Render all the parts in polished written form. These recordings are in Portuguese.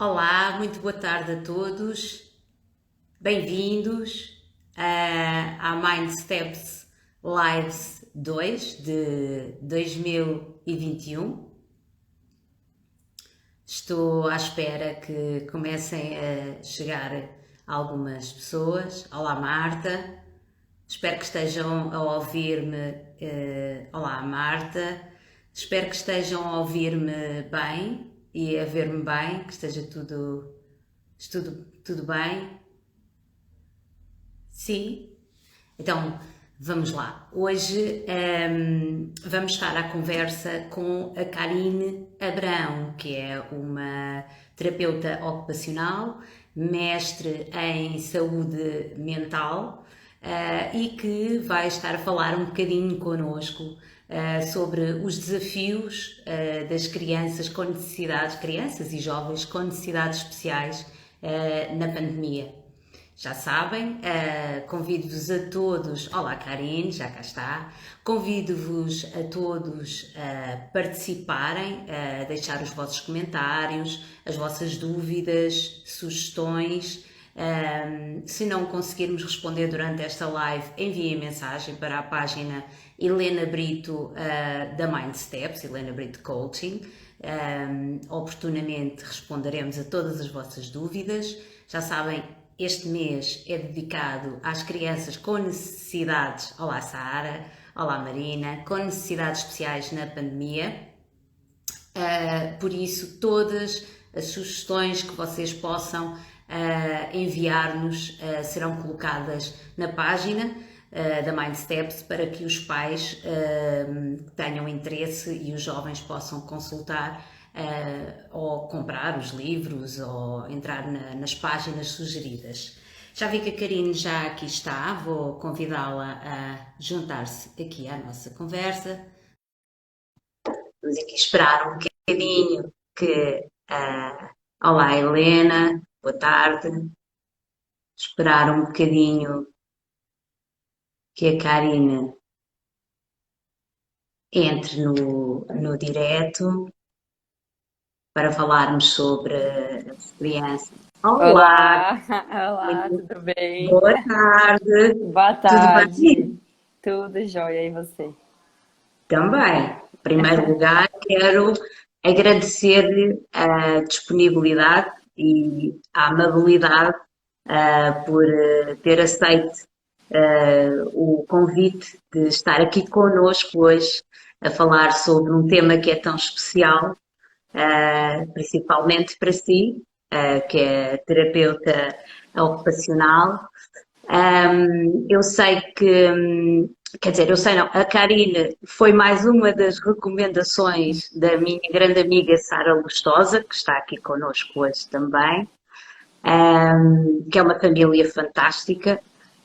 Olá, muito boa tarde a todos. Bem-vindos à Mind Steps Lives 2 de 2021. Estou à espera que comecem a chegar algumas pessoas. Olá, Marta. Espero que estejam a ouvir-me. Olá, Marta. Espero que estejam a ouvir-me bem e a ver-me bem, que esteja tudo bem. Sim? Então, vamos lá. Hoje vamos estar à conversa com a Karine Abrão, que é uma terapeuta ocupacional, mestre em saúde mental, e que vai estar a falar um bocadinho connosco sobre os desafios das crianças com necessidades, crianças e jovens com necessidades especiais na pandemia. Já sabem, convido-vos a todos, olá Karine, já cá está, convido-vos a todos a participarem, a deixar os vossos comentários, as vossas dúvidas, sugestões. Se não conseguirmos responder durante esta live, enviem mensagem para a página Helena Brito da Mind Steps, Helena Brito Coaching. Oportunamente responderemos a todas as vossas dúvidas. Já sabem, este mês é dedicado às crianças com necessidades, olá Sara, olá Marina, com necessidades especiais na pandemia. Por isso, todas as sugestões que vocês possam enviar-nos serão colocadas na página da Mind Steps para que os pais tenham interesse e os jovens possam consultar ou comprar os livros ou entrar nas páginas sugeridas. Já vi que a Karine já aqui está, vou convidá-la a juntar-se aqui à nossa conversa. Vamos aqui esperar um bocadinho que... olá Helena, boa tarde. Esperar um bocadinho que a Karine entre no direto para falarmos sobre as crianças. Olá, Olá, olá, muito tudo bem? boa tarde, Boa tudo bem? tarde, tudo jóia e você? Também, em primeiro lugar, quero agradecer-lhe a disponibilidade e a amabilidade por ter aceito o convite de estar aqui connosco hoje a falar sobre um tema que é tão especial, principalmente para si, que é terapeuta ocupacional. Eu sei que, quer dizer, eu sei não, a Karine foi mais uma das recomendações da minha grande amiga Sara Lustosa, que está aqui connosco hoje também, que é uma família fantástica,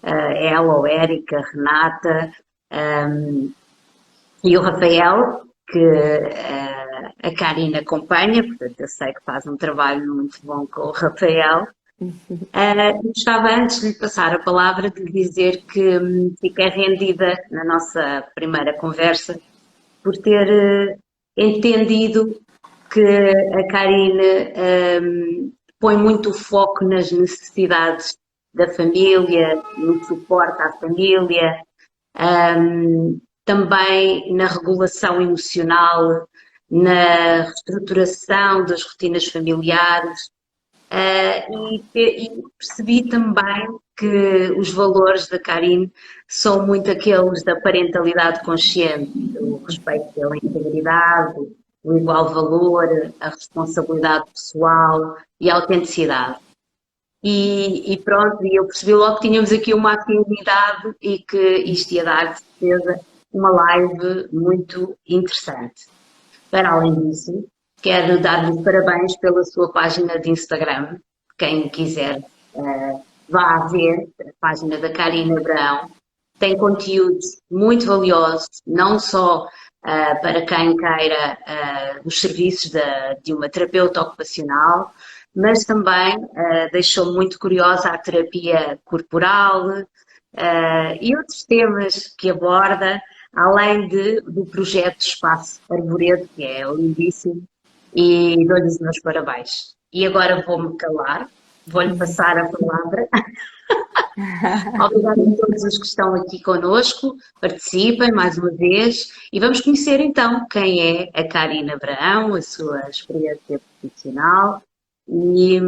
ela, o Érica, a Renata, e o Rafael, que a Karine acompanha, portanto eu sei que faz um trabalho muito bom com o Rafael. Gostava, antes de lhe passar a palavra, de lhe dizer que fiquei rendida na nossa primeira conversa por ter entendido que a Karine põe muito foco nas necessidades da família, no suporte à família, também na regulação emocional, na reestruturação das rotinas familiares. E percebi também que os valores da Karine são muito aqueles da parentalidade consciente, o respeito pela integridade, o igual valor, a responsabilidade pessoal e a autenticidade. E pronto, e eu percebi logo que tínhamos aqui uma afinidade e que isto ia dar, de certeza, uma live muito interessante. Para além disso, quero dar-lhe parabéns pela sua página de Instagram. Quem quiser, vá ver a página da Karine Abrão. Tem conteúdos muito valiosos, não só para quem queira os serviços de uma terapeuta ocupacional, mas também deixou muito curiosa a terapia corporal e outros temas que aborda, além do projeto Espaço Arvoredo, que é lindíssimo, e dou-lhes os meus parabéns. E agora vou-me calar, vou-lhe passar a palavra. Obrigada a todos os que estão aqui conosco, participem mais uma vez e vamos conhecer então quem é a Karina Abraão, a sua experiência profissional e,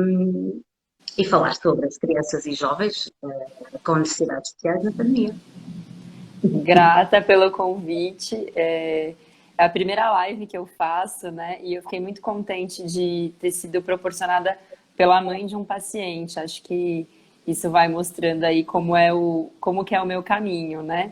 e falar sobre as crianças e jovens com necessidades especiais na pandemia. Grata pelo convite. É a primeira live que eu faço, né? E eu fiquei muito contente de ter sido proporcionada pela mãe de um paciente. Acho que isso vai mostrando aí como que é o meu caminho, né?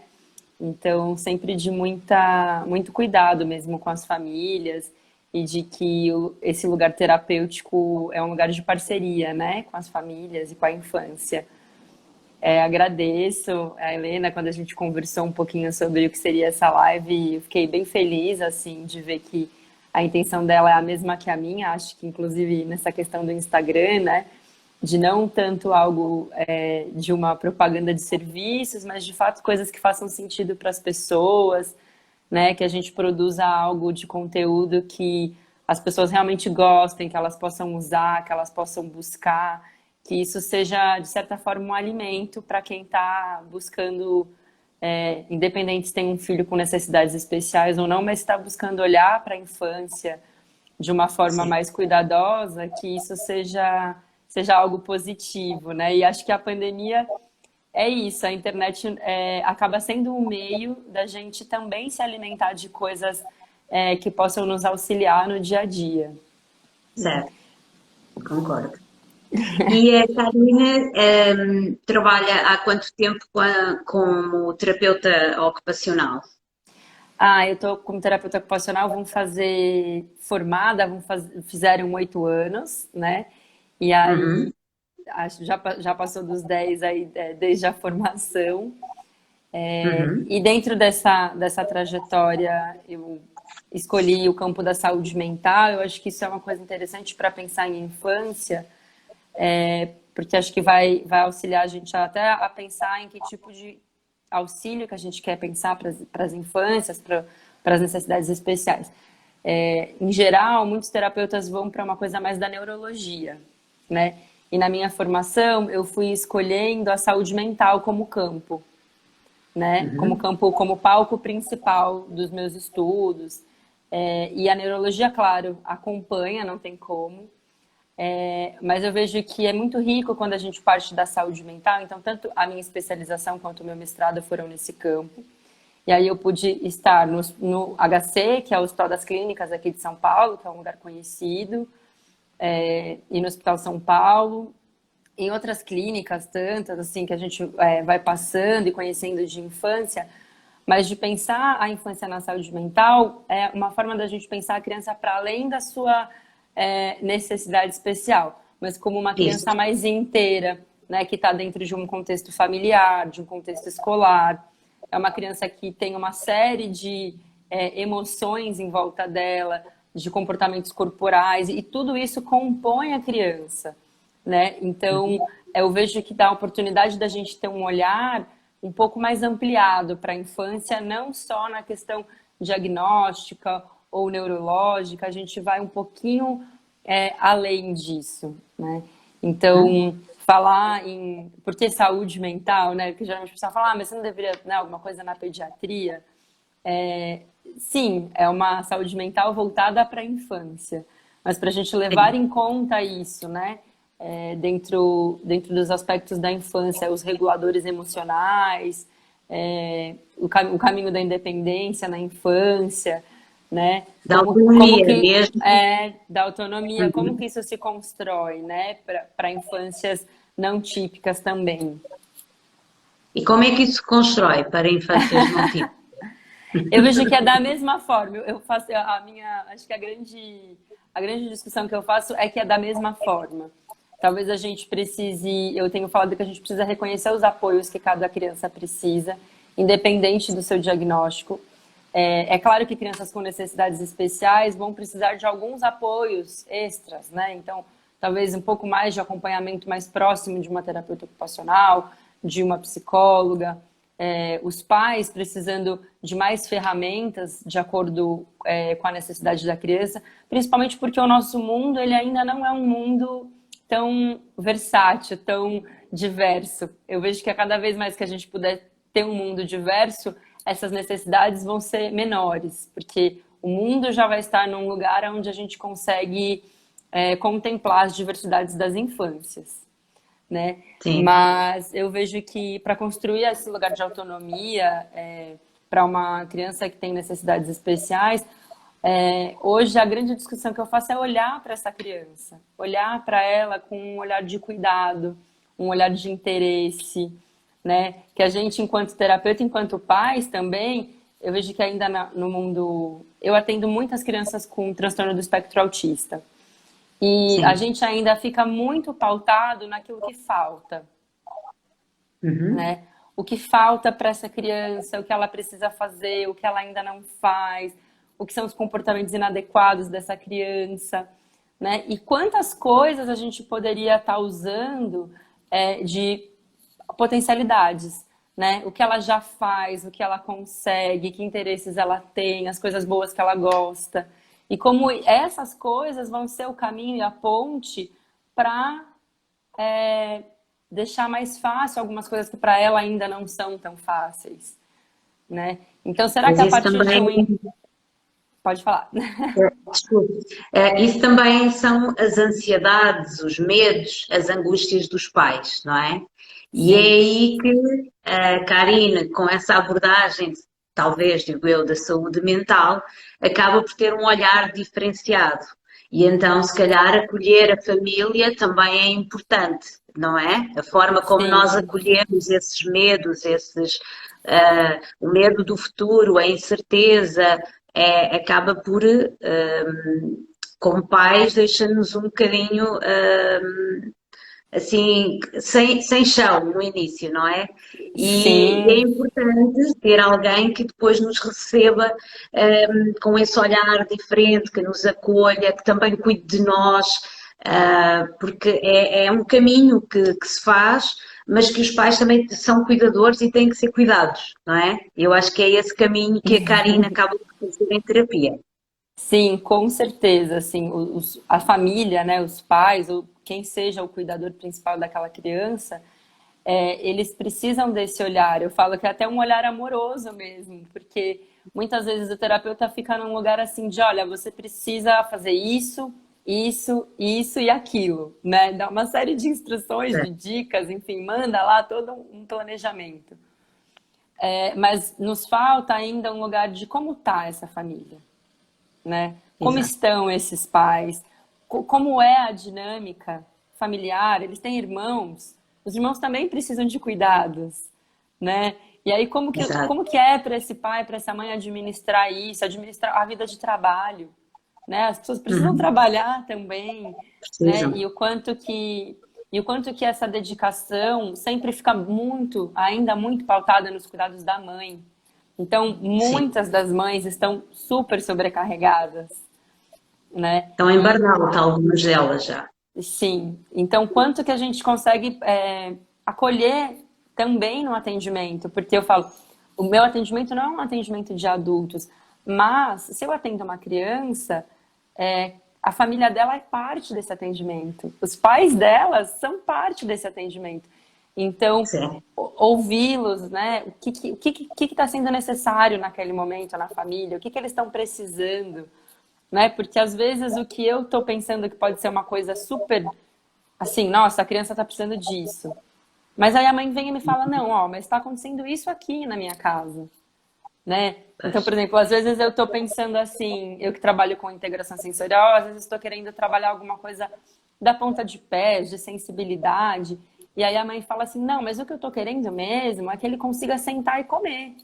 Então, sempre de muito cuidado mesmo com as famílias e de que esse lugar terapêutico é um lugar de parceria, né? Com as famílias e com a infância. Agradeço a Helena quando a gente conversou um pouquinho sobre o que seria essa live. Eu fiquei bem feliz assim de ver que a intenção dela é a mesma que a minha. Acho que inclusive nessa questão do Instagram, né, de não tanto algo de uma propaganda de serviços, mas de fato coisas que façam sentido para as pessoas, né, que a gente produza algo de conteúdo que as pessoas realmente gostem, que elas possam usar, que elas possam buscar, que isso seja, de certa forma, um alimento para quem está buscando, independente se tem um filho com necessidades especiais ou não, mas está buscando olhar para a infância de uma forma Sim. mais cuidadosa, que isso seja algo positivo, né? E acho que a pandemia é isso, a internet acaba sendo um meio da gente também se alimentar de coisas que possam nos auxiliar no dia a dia. Certo, concordo. E a Karina trabalha há quanto tempo como terapeuta ocupacional? Eu estou como terapeuta ocupacional, vamos fazer formada, fizeram 8 anos, né? E Uhum, aí já passou dos 10 aí, desde a formação. uhum, E dentro dessa trajetória, eu escolhi o campo da saúde mental. Eu acho que isso é uma coisa interessante para pensar em infância, porque acho que vai auxiliar a gente até a pensar em que tipo de auxílio que a gente quer pensar para as infâncias, para as necessidades especiais. Em geral, muitos terapeutas vão para uma coisa mais da neurologia, né? E na minha formação, eu fui escolhendo a saúde mental como campo, né? Como uhum. campo, como palco principal dos meus estudos. E a neurologia, claro, acompanha, não tem como. Mas eu vejo que é muito rico quando a gente parte da saúde mental. Então, tanto a minha especialização quanto o meu mestrado foram nesse campo. E aí eu pude estar no HC, que é o Hospital das Clínicas aqui de São Paulo, que é um lugar conhecido, e no Hospital São Paulo, em outras clínicas, tantas assim, que a gente vai passando e conhecendo de infância, mas de pensar a infância na saúde mental é uma forma da gente pensar a criança para além da sua necessidade especial, mas como uma Isso. criança mais inteira, né, que está dentro de um contexto familiar, de um contexto escolar. É uma criança que tem uma série de emoções em volta dela, de comportamentos corporais, e tudo isso compõe a criança, né? Então, eu vejo que dá a oportunidade da gente ter um olhar um pouco mais ampliado para a infância, não só na questão diagnóstica ou neurológica, a gente vai um pouquinho além disso, né? Então, falar em... Por que saúde mental, né? Porque geralmente o pessoal fala, mas você não deveria, né, alguma coisa na pediatria? Sim, é uma saúde mental voltada para a infância, mas para a gente levar Sim. em conta isso, né? Dentro dos aspectos da infância, os reguladores emocionais, o caminho da independência na infância, né? Da Como autonomia que mesmo. da autonomia, como Uhum. que isso se constrói, né? Para infâncias não típicas também. E como é que isso se constrói para infâncias não típicas? Eu vejo que é da mesma forma. Eu faço a minha, acho que a grande discussão que eu faço é que é da mesma forma. Talvez a gente precise, eu tenho falado que a gente precisa reconhecer os apoios que cada criança precisa, independente do seu diagnóstico. É claro que crianças com necessidades especiais vão precisar de alguns apoios extras, né? Então, talvez um pouco mais de acompanhamento mais próximo de uma terapeuta ocupacional, de uma psicóloga, os pais precisando de mais ferramentas de acordo com a necessidade da criança, principalmente porque o nosso mundo ele ainda não é um mundo tão versátil, tão diverso. Eu vejo que a cada vez mais que a gente puder ter um mundo diverso, essas necessidades vão ser menores, porque o mundo já vai estar num lugar onde a gente consegue contemplar as diversidades das infâncias, né? Sim. Mas eu vejo que para construir esse lugar de autonomia para uma criança que tem necessidades especiais, hoje a grande discussão que eu faço é olhar para essa criança, olhar para ela com um olhar de cuidado, um olhar de interesse, né? Que a gente, enquanto terapeuta, enquanto pais também, eu vejo que ainda no mundo... Eu atendo muitas crianças com transtorno do espectro autista. E a Sim. gente ainda fica muito pautado naquilo que falta, Uhum. né? O que falta para essa criança, o que ela precisa fazer, o que ela ainda não faz, o que são os comportamentos inadequados dessa criança, né? E quantas coisas a gente poderia estar usando de potencialidades, né? O que ela já faz, o que ela consegue, que interesses ela tem, as coisas boas que ela gosta. E como essas coisas vão ser o caminho e a ponte para deixar mais fácil algumas coisas que para ela ainda não são tão fáceis, né? Então, será Mas que a isso partir de também, Pode falar. desculpe, isso também são as ansiedades, os medos, as angústias dos pais, não é? E é Sim, aí que a Karina, com essa abordagem, talvez, digo eu, da saúde mental, acaba por ter um olhar diferenciado. E então, se calhar, acolher a família também é importante, não é? A forma como nós sim, acolhemos esses medos, o medo do futuro, a incerteza, acaba por, como pais, deixa-nos um bocadinho assim, sem chão no início, não é? E é sim, importante ter alguém que depois nos receba com esse olhar diferente, que nos acolha, que também cuide de nós, porque é um caminho que se faz, mas que os pais também são cuidadores e têm que ser cuidados, não é? Eu acho que é esse caminho que a Karina acaba por fazer em terapia. sim, com certeza, assim, a família, né, os pais, ou quem seja o cuidador principal daquela criança, eles precisam desse olhar. Eu falo que é até um olhar amoroso mesmo, porque muitas vezes o terapeuta fica num lugar assim de, olha, você precisa fazer isso, isso e aquilo, né? Dá uma série de instruções, de dicas, enfim, manda lá todo um planejamento. Mas nos falta ainda um lugar de como tá essa família, né? Como Exato. estão esses pais? Como é a dinâmica familiar? Eles têm irmãos? Os irmãos também precisam de cuidados, né? E aí Exato. como que é para esse pai, para essa mãe administrar isso, administrar a vida de trabalho, né? As pessoas precisam Uhum. trabalhar também, né? Precisam. E o quanto que essa dedicação sempre fica ainda muito pautada nos cuidados da mãe. Então, Sim. muitas das mães estão super sobrecarregadas, né? Estão em burnout algumas delas já. Sim. Então, quanto que a gente consegue acolher também no atendimento? Porque eu falo, o meu atendimento não é um atendimento de adultos, mas se eu atendo uma criança, a família dela é parte desse atendimento. Os pais delas são parte desse atendimento. Então, Sim. ouvi-los, né? O que está sendo necessário naquele momento na família? O que eles estão precisando? Né? Porque às vezes o que eu estou pensando que pode ser uma coisa super assim, nossa, a criança está precisando disso. Mas aí a mãe vem e me fala, não, ó, mas está acontecendo isso aqui na minha casa, né? Então, Pois. por exemplo, às vezes eu estou pensando assim, eu que trabalho com integração sensorial, às vezes estou querendo trabalhar alguma coisa da ponta de pés, de sensibilidade, e aí a mãe fala assim, não, mas o que eu estou querendo mesmo é que ele consiga sentar e comer.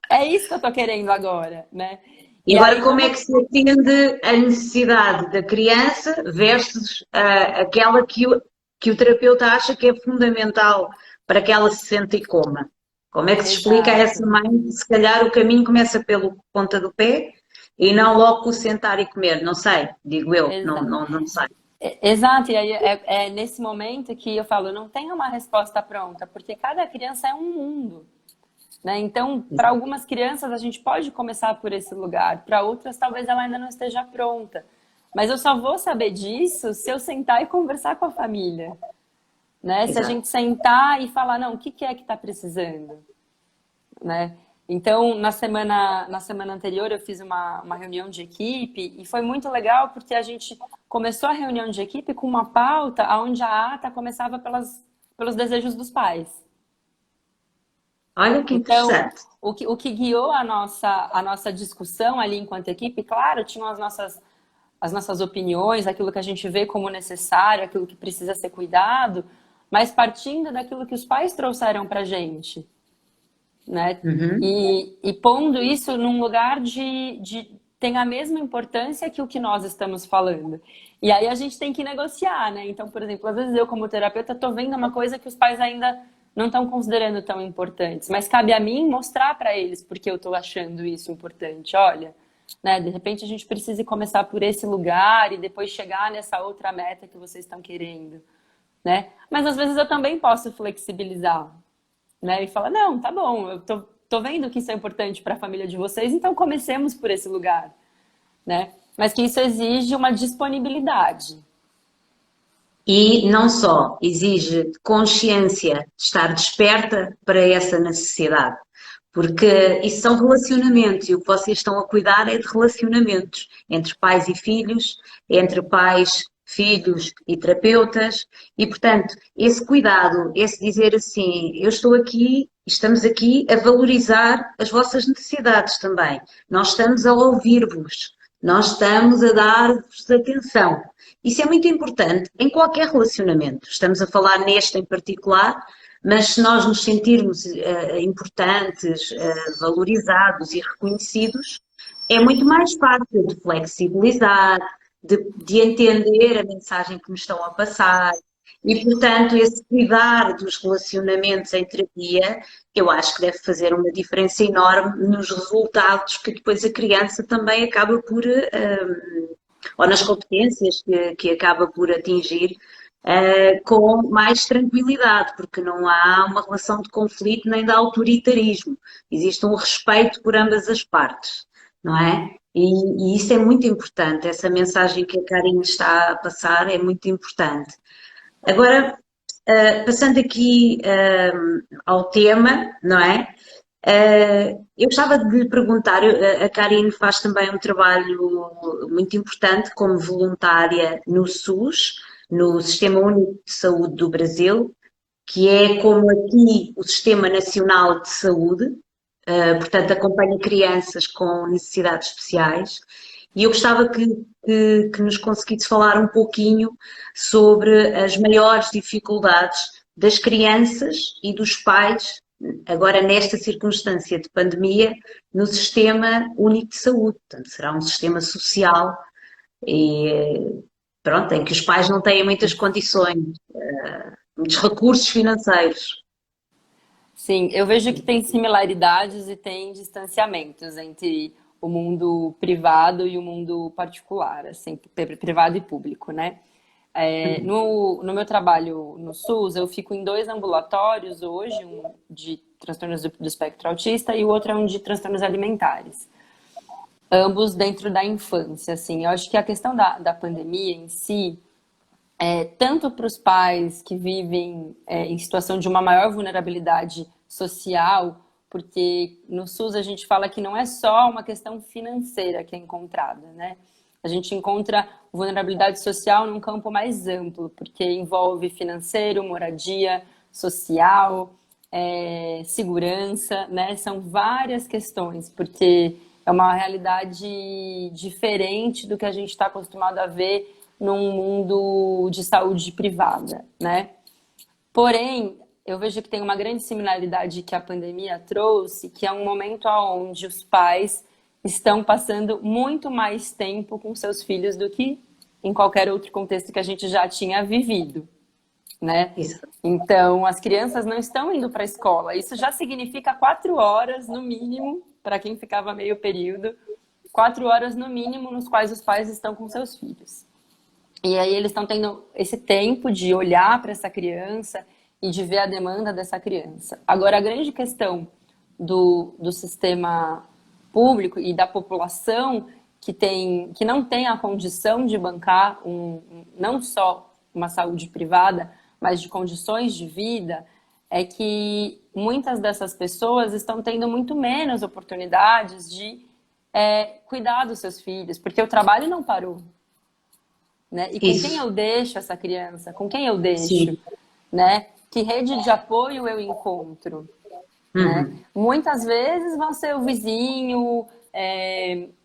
É isso que eu estou querendo agora, né? E E agora aí, como é como que se atende a necessidade da criança versus aquela que o terapeuta acha que é fundamental para que ela se sente e coma? Como é que se explica a essa Exato. mãe que se calhar o caminho começa pelo ponta do pé e não logo com o sentar e comer? Não sei, digo eu, Exato. não sei. Exato, e aí é nesse momento que eu falo, não tem uma resposta pronta, porque cada criança é um mundo, né? Então, para algumas crianças a gente pode começar por esse lugar, para outras talvez ela ainda não esteja pronta. Mas eu só vou saber disso se eu sentar e conversar com a família, né? Se a Exato. gente sentar e falar, não, o que que é que está precisando, né? Então, na semana anterior, eu fiz uma reunião de equipe e foi muito legal porque a gente começou a reunião de equipe com uma pauta onde a ata começava pelos desejos dos pais. Olha que Então, interessante. o que guiou a nossa discussão ali enquanto equipe, claro, tinham as nossas opiniões, aquilo que a gente vê como necessário, aquilo que precisa ser cuidado, mas partindo daquilo que os pais trouxeram para a gente, né? Uhum. E pondo isso num lugar tem a mesma importância que o que nós estamos falando. E aí a gente tem que negociar, né? Então, por exemplo, às vezes eu como terapeuta estou vendo uma coisa que os pais ainda não estão considerando tão importantes, mas cabe a mim mostrar para eles porque eu estou achando isso importante. Olha, né? De repente a gente precisa começar por esse lugar e depois chegar nessa outra meta que vocês estão querendo, né? Mas às vezes eu também posso flexibilizar, né? E fala, não, tá bom, tô vendo que isso é importante para a família de vocês, então comecemos por esse lugar, né? Mas que isso exige uma disponibilidade. E não só, exige consciência, estar desperta para essa necessidade. Porque isso são relacionamentos e o que vocês estão a cuidar é de relacionamentos entre pais e filhos, entre pais, filhos e terapeutas, e portanto, esse cuidado, esse dizer assim, eu estou aqui, estamos aqui a valorizar as vossas necessidades também. Nós estamos a ouvir-vos, nós estamos a dar-vos atenção. Isso é muito importante em qualquer relacionamento. Estamos a falar neste em particular, mas se nós nos sentirmos importantes, valorizados e reconhecidos, é muito mais fácil de flexibilizar, de entender a mensagem que nos estão a passar. E, portanto, esse cuidar dos relacionamentos em terapia, eu acho que deve fazer uma diferença enorme nos resultados que depois a criança também acaba por, ou nas competências que acaba por atingir, com mais tranquilidade, porque não há uma relação de conflito nem de autoritarismo. Existe um respeito por ambas as partes, não é? E isso é muito importante, essa mensagem que a Karine está a passar é muito importante. Agora, passando aqui ao tema, não é? Eu gostava de lhe perguntar, a Karine faz também um trabalho muito importante como voluntária no SUS, no Sistema Único de Saúde do Brasil, que é como aqui o Sistema Nacional de Saúde, portanto acompanha crianças com necessidades especiais. E eu gostava que nos conseguisse falar um pouquinho sobre as maiores dificuldades das crianças e dos pais, agora nesta circunstância de pandemia, no Sistema Único de Saúde. Portanto, será um sistema social e, pronto, em que os pais não têm muitas condições, muitos recursos financeiros. Sim, eu vejo que tem similaridades e tem distanciamentos entre o mundo privado e o mundo particular, assim, privado e público, né? No meu trabalho no SUS, eu fico em dois ambulatórios hoje, um de transtornos do espectro autista e o outro é um de transtornos alimentares. Ambos dentro da infância, assim. Eu acho que a questão da pandemia em si, tanto para os pais que vivem em situação de uma maior vulnerabilidade social, porque no SUS a gente fala que não é só uma questão financeira que é encontrada, né? A gente encontra vulnerabilidade social num campo mais amplo, porque envolve financeiro, moradia, social, segurança, né? São várias questões, porque é uma realidade diferente do que a gente está acostumado a ver num mundo de saúde privada, né? Porém, eu vejo que tem uma grande similaridade que a pandemia trouxe, que é um momento onde os pais estão passando muito mais tempo com seus filhos do que em qualquer outro contexto que a gente já tinha vivido, né? Isso. Então, as crianças não estão indo para a escola. Isso já significa 4 horas no mínimo, para quem ficava meio período, 4 horas no mínimo nos quais os pais estão com seus filhos. E aí eles estão tendo esse tempo de olhar para essa criança e de ver a demanda dessa criança. Agora, a grande questão do sistema público e da população que não tem a condição de bancar não só uma saúde privada, mas de condições de vida, é que muitas dessas pessoas estão tendo muito menos oportunidades de cuidar dos seus filhos, porque o trabalho não parou. Né? E com quem Isso, eu deixo essa criança? Com quem eu deixo? sim. Né? Que rede de apoio eu encontro? Né? Uhum. Muitas vezes vão ser o vizinho,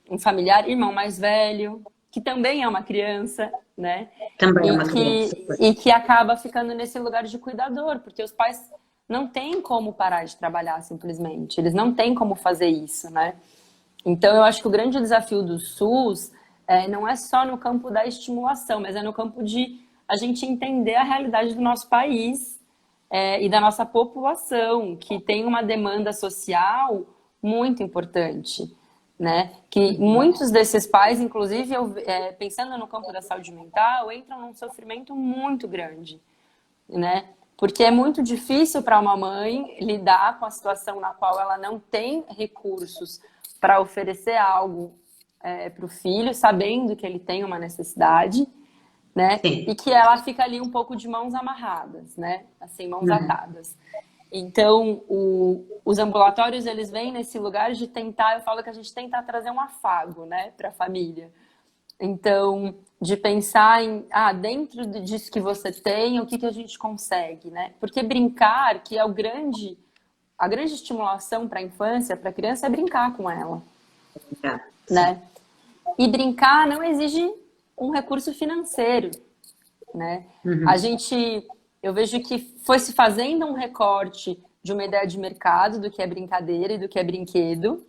um familiar, irmão mais velho, que também é uma criança, né? Também é E uma criança. que acaba ficando nesse lugar de cuidador, porque os pais não têm como parar de trabalhar simplesmente, eles não têm como fazer isso, né? Então, eu acho que o grande desafio do SUS não é só no campo da estimulação, mas é no campo de a gente entender a realidade do nosso país e da nossa população, que tem uma demanda social muito importante, né? Que muitos desses pais, inclusive, pensando no campo da saúde mental, entram num sofrimento muito grande, né? Porque é muito difícil para uma mãe lidar com a situação na qual ela não tem recursos para oferecer algo para o filho, sabendo que ele tem uma necessidade, né? E Sim. que ela fica ali um pouco de mãos amarradas, né? Assim, mãos Uhum. atadas. Então, os ambulatórios, eles vêm nesse lugar de tentar, eu falo que a gente tenta trazer um afago, né, para a família. Então, de pensar dentro disso que você tem, o que a gente consegue, né? Porque brincar, que é a grande estimulação para a infância, para a criança, é brincar com ela, Já. Sim. né? E brincar não exige um recurso financeiro, né? A Uhum. gente, eu vejo que foi se fazendo um recorte de uma ideia de mercado do que é brincadeira e do que é brinquedo,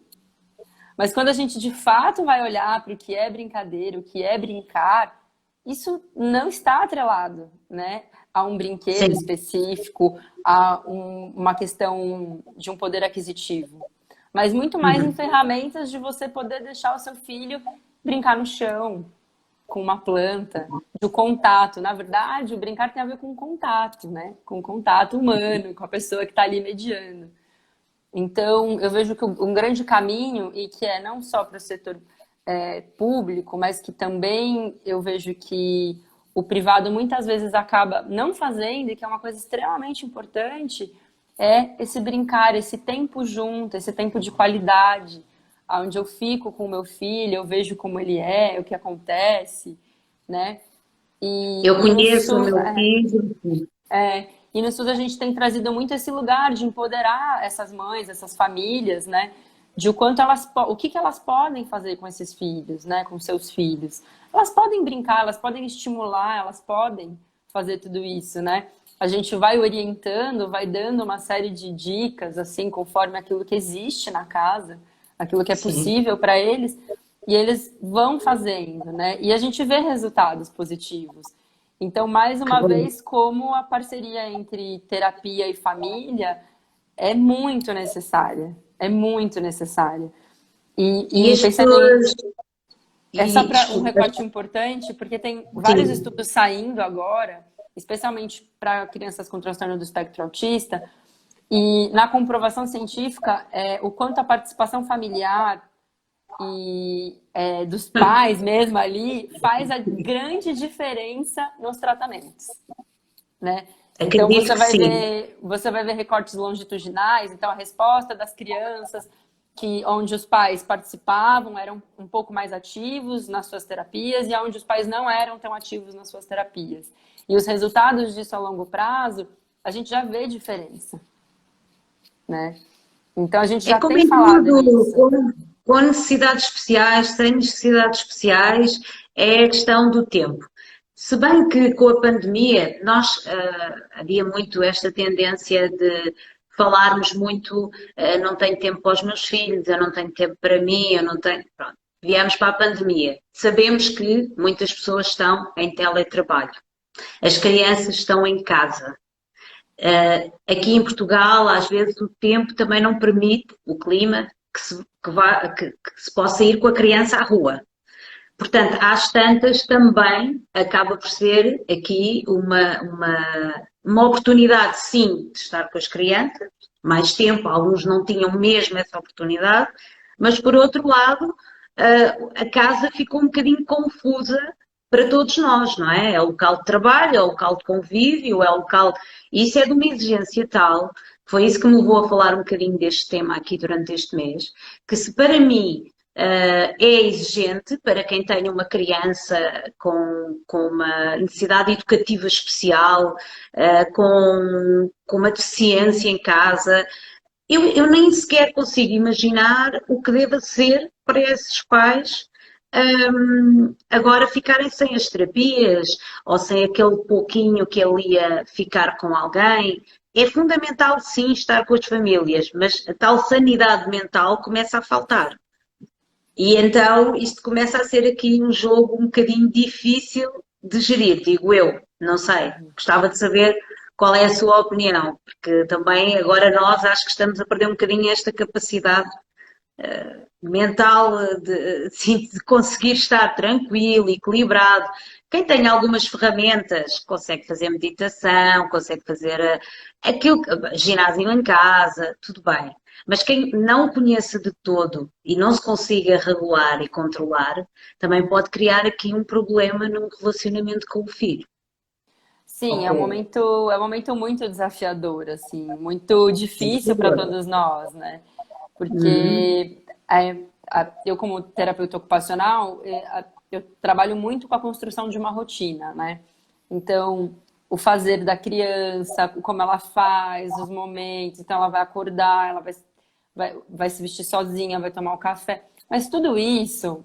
mas quando a gente de fato vai olhar para o que é brincadeira, o que é brincar, isso não está atrelado, né, a um brinquedo Sim. específico, a uma questão de um poder aquisitivo, mas muito mais em Uhum. ferramentas de você poder deixar o seu filho brincar no chão, com uma planta, do contato. Na verdade, o brincar tem a ver com o contato, né? Com o contato humano, com a pessoa que está ali mediando. Então, eu vejo que um grande caminho, e que é não só para o setor público, mas que também eu vejo que o privado muitas vezes acaba não fazendo, e que é uma coisa extremamente importante, é esse brincar, esse tempo junto, esse tempo de qualidade, onde eu fico com o meu filho, eu vejo como ele é, o que acontece, né? Eu E no conheço o SUS, meu filho. e no SUS a gente tem trazido muito esse lugar de empoderar essas mães, essas famílias, né? De o quanto o que elas podem fazer com esses filhos, né? Com seus filhos. Elas podem brincar, elas podem estimular, elas podem fazer tudo isso, né? A gente vai orientando, vai dando uma série de dicas, assim, conforme aquilo que existe na casa, aquilo que é Sim. possível para eles, e eles vão fazendo, né? E a gente vê resultados positivos. Então, mais Que uma bom. vez, como a parceria entre terapia e família é muito necessária. É muito necessária. E E as pensando em. pessoas. É só para um Desculpa. recorte importante, porque tem vários Sim. estudos saindo agora, especialmente para crianças com transtorno do espectro autista, e na comprovação científica, o quanto a participação familiar dos pais mesmo ali faz a grande diferença nos tratamentos, né? Então Acredito que sim. você vai ver recortes longitudinais, então a resposta das crianças onde os pais participavam eram um pouco mais ativos nas suas terapias e onde os pais não eram tão ativos nas suas terapias. E os resultados disso a longo prazo, a gente já vê diferença, né? Então a gente É já como tem em falado tudo, nisso. com necessidades especiais, sem necessidades especiais, é a questão do tempo. Se bem que com a pandemia nós havia muito esta tendência de falarmos muito, não tenho tempo para os meus filhos, eu não tenho tempo para mim, eu não tenho. Pronto. Viemos para a pandemia. Sabemos que muitas pessoas estão em teletrabalho. As crianças estão em casa. Aqui em Portugal, às vezes, o tempo também não permite, o clima, que se possa ir com a criança à rua. Portanto, às tantas também acaba por ser aqui uma oportunidade, sim, de estar com as crianças, mais tempo, alguns não tinham mesmo essa oportunidade, mas por outro lado, a casa ficou um bocadinho confusa para todos nós, não é? É o local de trabalho, é o local de convívio, é o local. E isso é de uma exigência tal, foi isso que me levou a falar um bocadinho deste tema aqui durante este mês, que se para mim é exigente para quem tenha uma criança com uma necessidade educativa especial, com uma deficiência em casa. Eu nem sequer consigo imaginar o que deva ser para esses pais agora ficarem sem as terapias ou sem aquele pouquinho que ele ia ficar com alguém. É fundamental, sim, estar com as famílias, mas a tal sanidade mental começa a faltar. E então isto começa a ser aqui um jogo um bocadinho difícil de gerir, digo eu. Não sei. Gostava de saber qual é a sua opinião, porque também agora nós acho que estamos a perder um bocadinho esta capacidade mental sim, de conseguir estar tranquilo, equilibrado. Quem tem algumas ferramentas consegue fazer meditação, consegue fazer aquilo, ginásio em casa, tudo bem. Mas quem não o conheça de todo e não se consiga regular e controlar, também pode criar aqui um problema no relacionamento com o filho. Sim, Ok. é um momento muito desafiador, assim, muito difícil para todos nós, né? Uhum, Porque eu, como terapeuta ocupacional, eu trabalho muito com a construção de uma rotina, né? Então, o fazer da criança, como ela faz, os momentos, então ela vai acordar, ela vai se vestir sozinha, vai tomar o café. Mas tudo isso,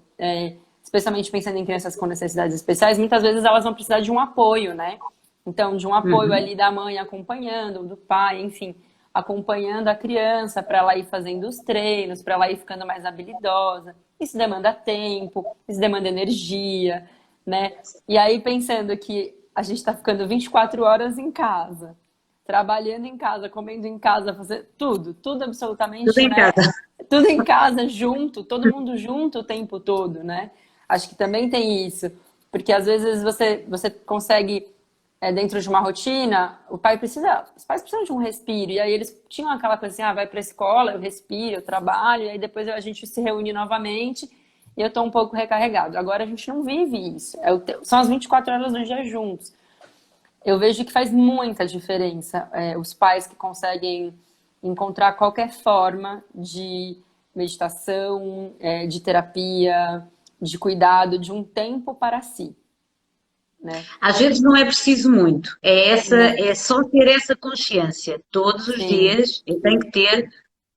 especialmente pensando em crianças com necessidades especiais, muitas vezes elas vão precisar de um apoio, né? Então, de um apoio uhum. ali da mãe acompanhando, do pai, enfim, acompanhando a criança para ela ir fazendo os treinos, para ela ir ficando mais habilidosa. Isso demanda tempo, isso demanda energia, né? E aí, pensando que a gente está ficando 24 horas em casa, trabalhando em casa, comendo em casa, fazer tudo, tudo Tudo absolutamente, em né? casa. Tudo em casa, junto, todo mundo junto o tempo todo, né? Acho que também tem isso, porque às vezes você consegue dentro de uma rotina, os pais precisam de um respiro, e aí eles tinham aquela coisa assim, vai para a escola, eu respiro, eu trabalho, e aí depois a gente se reúne novamente e eu tô um pouco recarregado. Agora a gente não vive isso, são as 24 horas do dia juntos. Eu vejo que faz muita diferença os pais que conseguem encontrar qualquer forma de meditação, de terapia, de cuidado, de um tempo para si, né? Às vezes não é preciso muito, Não, é só ter essa consciência. Todos os sim, dias eu tenho que ter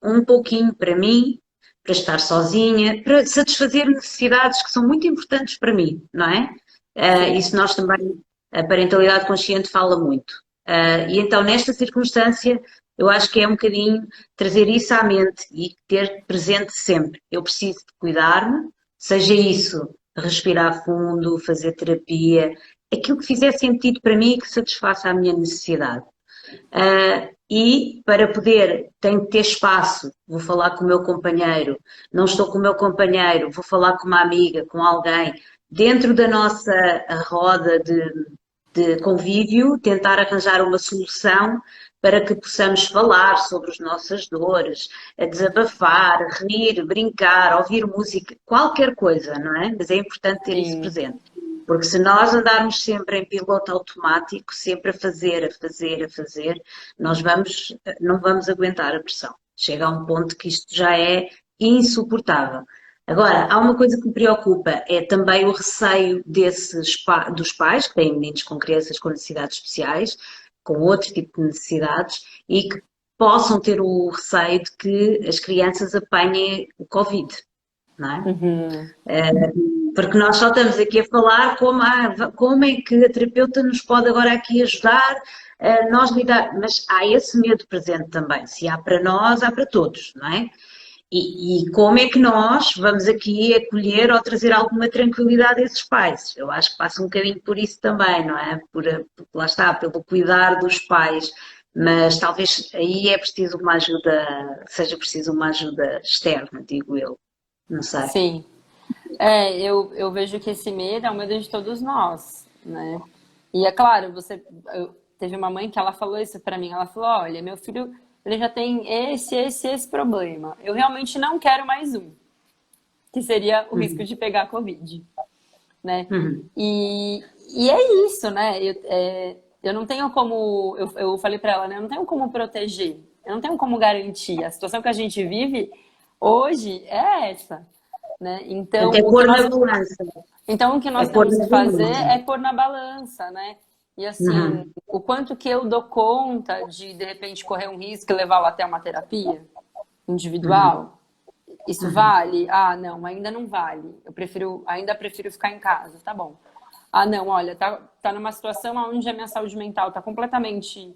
um pouquinho para mim, para estar sozinha, para satisfazer necessidades que são muito importantes para mim, não é? sim. Isso nós também, a parentalidade consciente fala muito. E então, nesta circunstância, eu acho que é um bocadinho trazer isso à mente e ter presente sempre. Eu preciso de cuidar-me, seja isso respirar fundo, fazer terapia, aquilo que fizer sentido para mim e que satisfaça a minha necessidade. E para poder, tenho que ter espaço, vou falar com o meu companheiro, não estou com o meu companheiro, vou falar com uma amiga, com alguém, dentro da nossa roda de convívio, tentar arranjar uma solução para que possamos falar sobre as nossas dores, a desabafar, rir, brincar, ouvir música, qualquer coisa, não é? Mas é importante ter isso Sim, presente. Porque se nós andarmos sempre em piloto automático, sempre a fazer, a fazer, a fazer, nós não vamos aguentar a pressão. Chega a um ponto que isto já é insuportável. Agora, há uma coisa que me preocupa, é também o receio dos pais, que têm meninos com crianças com necessidades especiais, com outro tipo de necessidades, e que possam ter o receio de que as crianças apanhem o Covid, não é? uhum, Porque nós só estamos aqui a falar como é que a terapeuta nos pode agora aqui ajudar a nós lidar, mas há esse medo presente também. Se há para nós, há para todos, não é? E como é que nós vamos aqui acolher ou trazer alguma tranquilidade a esses pais? Eu acho que passa um bocadinho por isso também, não é? Lá está, pelo cuidar dos pais, mas talvez aí é preciso seja preciso uma ajuda externa, digo eu, não sei. sim. Eu vejo que esse medo é o medo de todos nós, né? E é claro, teve uma mãe que ela falou isso pra mim. Ela falou: olha, meu filho, ele já tem esse problema. Eu realmente não quero mais um, que seria o risco Uhum. de pegar Covid, né? Uhum. E é isso, né? Eu não tenho como, eu falei pra ela, né? Eu não tenho como proteger, eu não tenho como garantir. A situação que a gente vive hoje é essa, né? Portanto, é pôr na balança. Então, o que É nós pôr temos na que fazer balança. é pôr na balança, né? E assim, Uhum. o quanto que eu dou conta de repente, correr um risco e levá-lo até uma terapia Uhum. individual? Isso Uhum. vale? Ah, não, ainda não vale. Ainda prefiro ficar em casa, tá bom. Ah, não, olha, tá numa situação onde a minha saúde mental tá completamente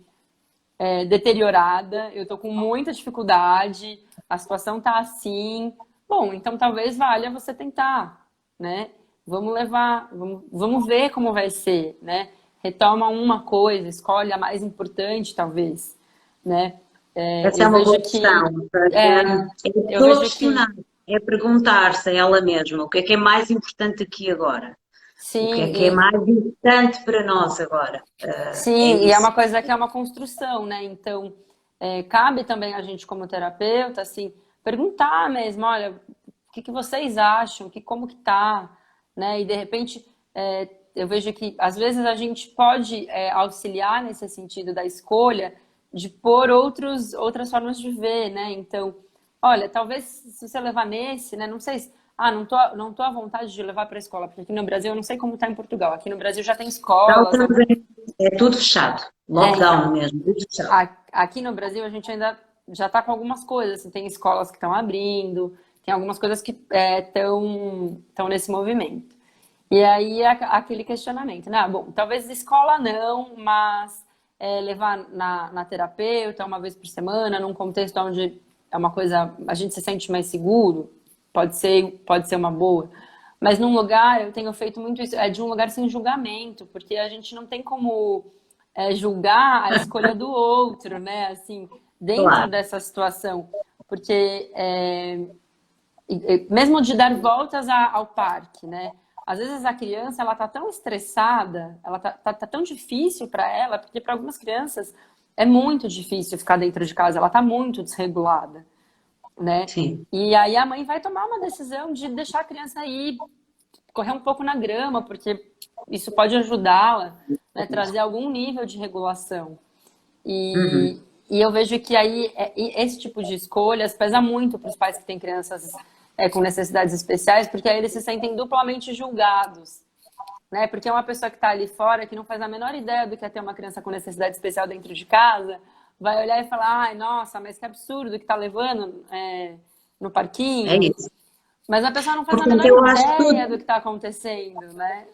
deteriorada, eu tô com muita dificuldade, a situação tá assim. Bom, então talvez valha você tentar, né? Vamos ver como vai ser, né? Retoma uma coisa, escolhe a mais importante, talvez, né? Essa é Eu uma vejo boa que, questão. Porque é, é a eu pessoa vejo questionar, que, é perguntar-se a ela mesma o que é mais importante aqui agora. O sim, que é mais importante para nós agora. É sim, e é isso. uma coisa que é uma construção, né? Então, cabe também a gente, como terapeuta, assim, perguntar mesmo, olha, o que que vocês acham, como que tá, né? E de repente, eu vejo que às vezes a gente pode auxiliar nesse sentido da escolha de pôr outras formas de ver, né? Então, olha, talvez se você levar nesse, né? Não sei se, não tô à vontade de levar para a escola, porque aqui no Brasil eu não sei como tá em Portugal. Aqui no Brasil já tem Não escolas, estamos é tudo fechado. então, Lockdown mesmo, tudo fechado. aqui no Brasil a gente ainda já está com algumas coisas. Assim, tem escolas que estão abrindo, tem algumas coisas que estão nesse movimento. E aí é aquele questionamento, né? Ah, bom, talvez escola não, mas levar na terapeuta uma vez por semana, num contexto onde é uma coisa, a gente se sente mais seguro, pode ser uma boa. Mas num lugar, eu tenho feito muito isso, de um lugar sem julgamento, porque a gente não tem como julgar a escolha do outro, né? Assim, dentro Claro. dessa situação. Porque mesmo de dar voltas ao parque, né? Às vezes a criança ela tá tão estressada, ela tá tão difícil para ela, porque para algumas crianças é muito difícil ficar dentro de casa, ela tá muito desregulada, né? Sim. E aí a mãe vai tomar uma decisão de deixar a criança ir correr um pouco na grama, porque isso pode ajudá-la, né, trazer algum nível de regulação. E, Uhum. e eu vejo que aí esse tipo de escolhas pesa muito para os pais que têm crianças com necessidades especiais, porque aí eles se sentem duplamente julgados, né? Porque é uma pessoa que está ali fora, que não faz a menor ideia do que é ter uma criança com necessidade especial dentro de casa, vai olhar e falar, ai, nossa, mas que absurdo que tá levando no É parquinho. isso. Mas a pessoa não faz a Portanto, menor eu acho que ideia do tudo, que está acontecendo, né?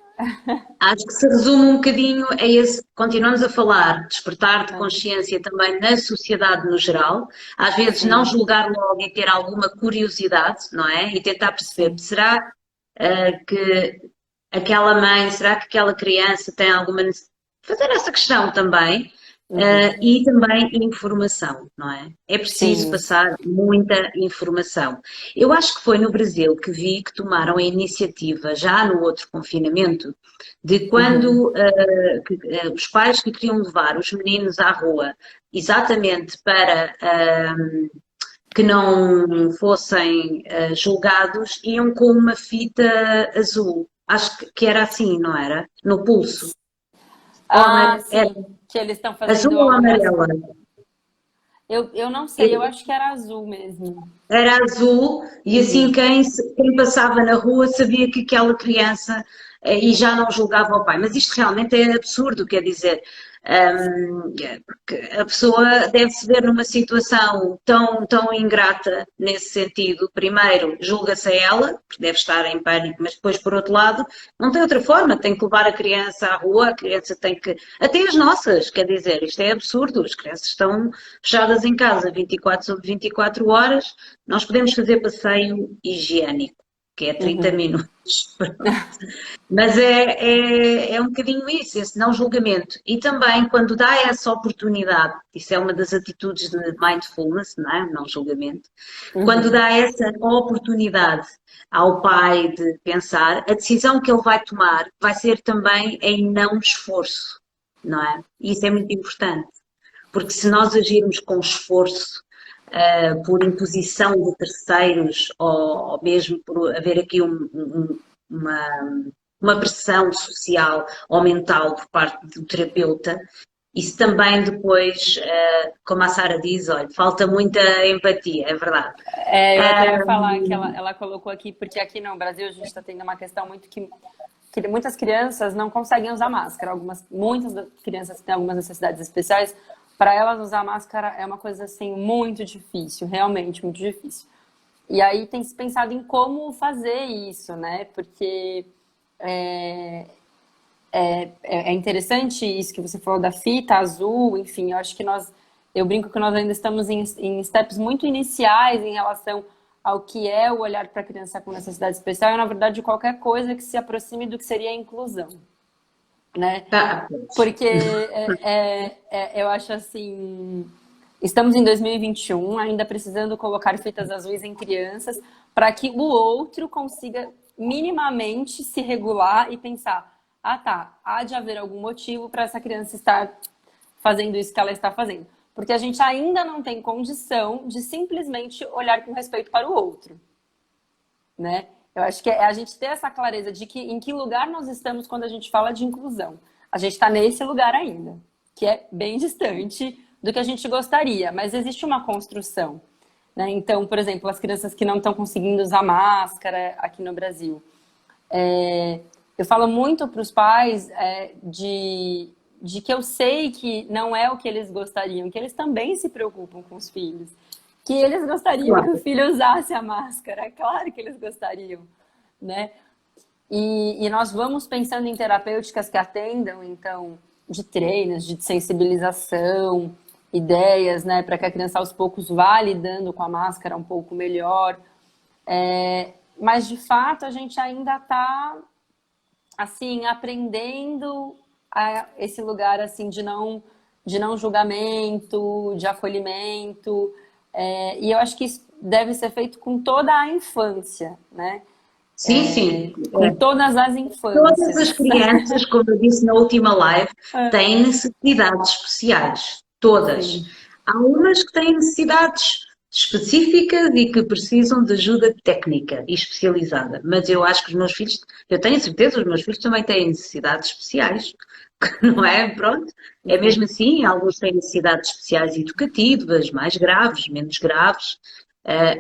acho que se resume um bocadinho a esse, continuamos a falar, despertar de É, consciência também na sociedade no geral, às vezes não sim, julgar logo e ter alguma curiosidade, não é? E tentar perceber, sim. será que aquela mãe, será que aquela criança tem alguma necessidade? Fazer essa questão também. Uhum. E também informação, não é? É preciso Sim. passar muita informação. Eu acho que foi no Brasil que vi que tomaram a iniciativa, já no outro confinamento, de Uhum. quando os pais que queriam levar os meninos à rua, exatamente para que não fossem julgados, iam com uma fita azul. Acho que era assim, não era? No pulso. Ou Ah, era sim. Que eles estão azul fazendo ou algumas. amarela? Eu não sei, eu acho que era azul mesmo. Era azul e assim Uhum. quem passava na rua sabia que aquela criança e já não julgava o pai. Mas isto realmente é absurdo, quer dizer, porque a pessoa deve se ver numa situação tão ingrata nesse sentido. Primeiro, julga-se a ela, porque deve estar em pânico, mas depois, por outro lado, não tem outra forma, tem que levar a criança à rua, a criança tem que. Até as nossas, quer dizer, isto é absurdo, as crianças estão fechadas em casa 24 sobre 24 horas, nós podemos fazer passeio higiênico, que é 30 Uhum. minutos. Mas é um bocadinho isso, esse não julgamento. E também quando dá essa oportunidade, isso é uma das atitudes de mindfulness, não é? Não julgamento. Quando Uhum. dá essa oportunidade ao pai de pensar, a decisão que ele vai tomar vai ser também em não esforço, não é? E isso é muito importante, porque se nós agirmos com esforço, por imposição de terceiros ou mesmo por haver aqui uma, uma pressão social ou mental por parte do terapeuta, isso também depois, como a Sara diz, olha, falta muita empatia, é verdade. Eu até ia falar que ela colocou aqui, porque aqui no Brasil a gente está tendo uma questão muito que muitas crianças não conseguem usar máscara. Muitas crianças que têm algumas necessidades especiais, para elas usar máscara é uma coisa assim muito difícil, realmente muito difícil. E aí tem se pensado em como fazer isso, né? Porque é interessante isso que você falou da fita azul, enfim, eu acho que eu brinco que nós ainda estamos em steps muito iniciais em relação ao que é o olhar para a criança com necessidade especial e, na verdade, qualquer coisa que se aproxime do que seria a inclusão, né? Tá, Porque eu acho assim, estamos em 2021, ainda precisando colocar fitas azuis em crianças para que o outro consiga minimamente se regular e pensar, ah tá, há de haver algum motivo para essa criança estar fazendo isso que ela está fazendo. Porque a gente ainda não tem condição de simplesmente olhar com respeito para o outro, né? Eu acho que é a gente ter essa clareza de que em que lugar nós estamos quando a gente fala de inclusão. A gente está nesse lugar ainda, que é bem distante do que a gente gostaria, mas existe uma construção, né? Então, por exemplo, as crianças que não estão conseguindo usar máscara aqui no Brasil. Eu falo muito para os pais de que eu sei que não é o que eles gostariam, que eles também se preocupam com os filhos. Que eles gostariam que o claro. filho usasse a máscara, é claro que eles gostariam, né? E nós vamos pensando em terapêuticas que atendam, então, de treinos, de sensibilização, ideias, né, para que a criança aos poucos vá lidando com a máscara um pouco melhor. Mas, de fato, a gente ainda está, assim, aprendendo a esse lugar, assim, de não julgamento, de acolhimento. E eu acho que isso deve ser feito com toda a infância, né? Sim, sim. Com todas as Todas as infâncias. crianças, como eu disse na última live, têm necessidades especiais. Todas. Sim. Há umas que têm necessidades específicas e que precisam de ajuda técnica e especializada. Mas eu acho que os meus filhos, eu tenho certeza, os meus filhos também têm necessidades especiais. Não é? Pronto. É mesmo Uhum. assim, alguns têm necessidades especiais educativas, mais graves, menos graves,